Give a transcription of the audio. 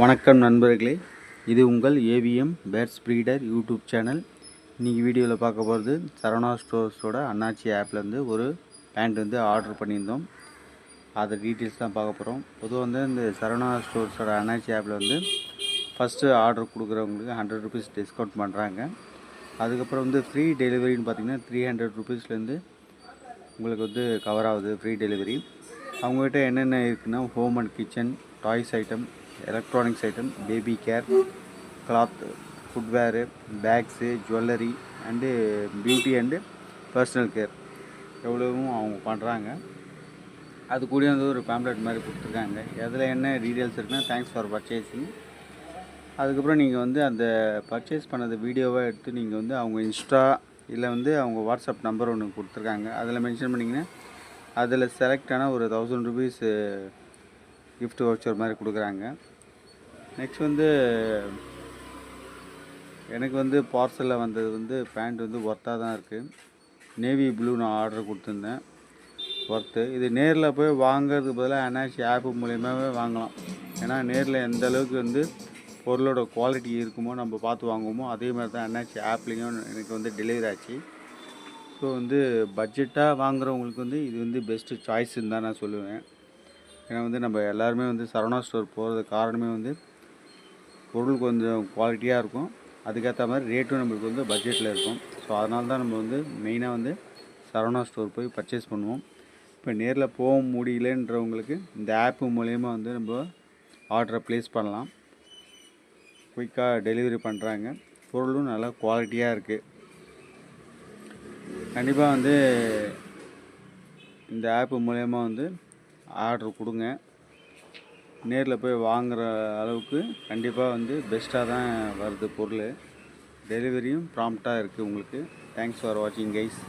வணக்கம் நண்பர்களே, இது உங்கள் AVM birds breeder YouTube channel. இன்றைக்கி வீடியோவில் பார்க்க போகிறது சரவணா ஸ்டோர்ஸோட அண்ணாச்சி ஆப்லேருந்து ஒரு பேண்ட் வந்து ஆர்டர் பண்ணியிருந்தோம். அதை டீட்டெயில்ஸ் தான் பார்க்க போகிறோம். பொதுவாக வந்து இந்த சரவணா ஸ்டோர்ஸோட அண்ணாச்சி ஆப்பில் வந்து ஃபஸ்ட்டு ஆர்டர் கொடுக்குறவங்களுக்கு 100 ருபீஸ் டிஸ்கவுண்ட் பண்ணுறாங்க. அதுக்கப்புறம் வந்து ஃப்ரீ டெலிவரின்னு பார்த்திங்கன்னா 300 ருபீஸ்லேருந்து உங்களுக்கு வந்து கவர் ஆகுது ஃப்ரீ டெலிவரி. அவங்ககிட்ட என்னென்ன இருக்குதுன்னா home and kitchen, toys item, electronics item, baby care, cloth, footwear, bags, jewellery and beauty and personal care எவ்வளவும் அவங்க பண்ணுறாங்க. அது கூட வந்து ஒரு பேம்ப்ளெட் மாதிரி கொடுத்துருக்காங்க. அதில் என்ன டீட்டெயில்ஸ் இருக்குன்னா தேங்க்ஸ் ஃபார் பர்ச்சேசிங். அதுக்கப்புறம் நீங்கள் வந்து அந்த பர்ச்சேஸ் பண்ணது வீடியோவை எடுத்து நீங்கள் வந்து அவங்க இன்ஸ்டா இல்லை வந்து அவங்க வாட்ஸ்அப் நம்பர் ஒன்று கொடுத்துருக்காங்க. அதில் மென்ஷன் பண்ணிங்கன்னா அதில் செலக்டான ஒரு 1000 ருபீஸ் கிஃப்ட் வவுச்சர் மாதிரி கொடுக்குறாங்க. நெக்ஸ்ட் வந்து எனக்கு வந்து பார்சலில் வந்தது வந்து பேண்ட் வந்து ஒர்த்தாக தான் இருக்குது. நேவி ப்ளூ நான் ஆர்டர் கொடுத்துருந்தேன், ஒர்த்து. இது நேரில் போய் வாங்கிறதுக்கு பதிலாக அண்ணாச்சி ஆப்பு மூலியமாகவே வாங்கலாம். ஏன்னா நேரில் எந்த அளவுக்கு வந்து பொருளோட குவாலிட்டி இருக்குமோ நம்ம பார்த்து வாங்குவோமோ அதே மாதிரி தான் அண்ணாச்சி ஆப்லேயும் எனக்கு வந்து டெலிவரி ஆச்சு. ஸோ வந்து பட்ஜெட்டாக வாங்குகிறவங்களுக்கு வந்து இது வந்து பெஸ்ட்டு சாய்ஸுன்னு தான் நான் சொல்லுவேன். ஏன்னா வந்து நம்ம எல்லாருமே வந்து சரவணா ஸ்டோர் போகிறதுக்கு காரணமே வந்து பொருள் கொஞ்சம் குவாலிட்டியாக இருக்கும், அதுக்கேற்ற மாதிரி ரேட்டும் நம்மளுக்கு வந்து பட்ஜெட்டில் இருக்கும். ஸோ அதனால தான் நம்ம வந்து மெயினாக வந்து சரவணா ஸ்டோர் போய் பர்ச்சேஸ் பண்ணுவோம். இப்போ நேரில் போக முடியலன்றவங்களுக்கு இந்த ஆப்பு மூலயமா வந்து நம்ம ஆர்டரை ப்ளேஸ் பண்ணலாம். குயிக்காக டெலிவரி பண்ணுறாங்க, பொருளும் நல்லா குவாலிட்டியாக இருக்குது. கண்டிப்பாக வந்து இந்த ஆப்பு மூலயமா வந்து ஆர்டர் கொடுங்க. நேரில் போய் வாங்குகிற அளவுக்கு கண்டிப்பாக வந்து பெஸ்ட்டாக தான் வருது பொருள். டெலிவரியும் ப்ராம்ப்டாக இருக்குது உங்களுக்கு. தேங்க்ஸ் ஃபார் வாட்சிங் கைஸ்.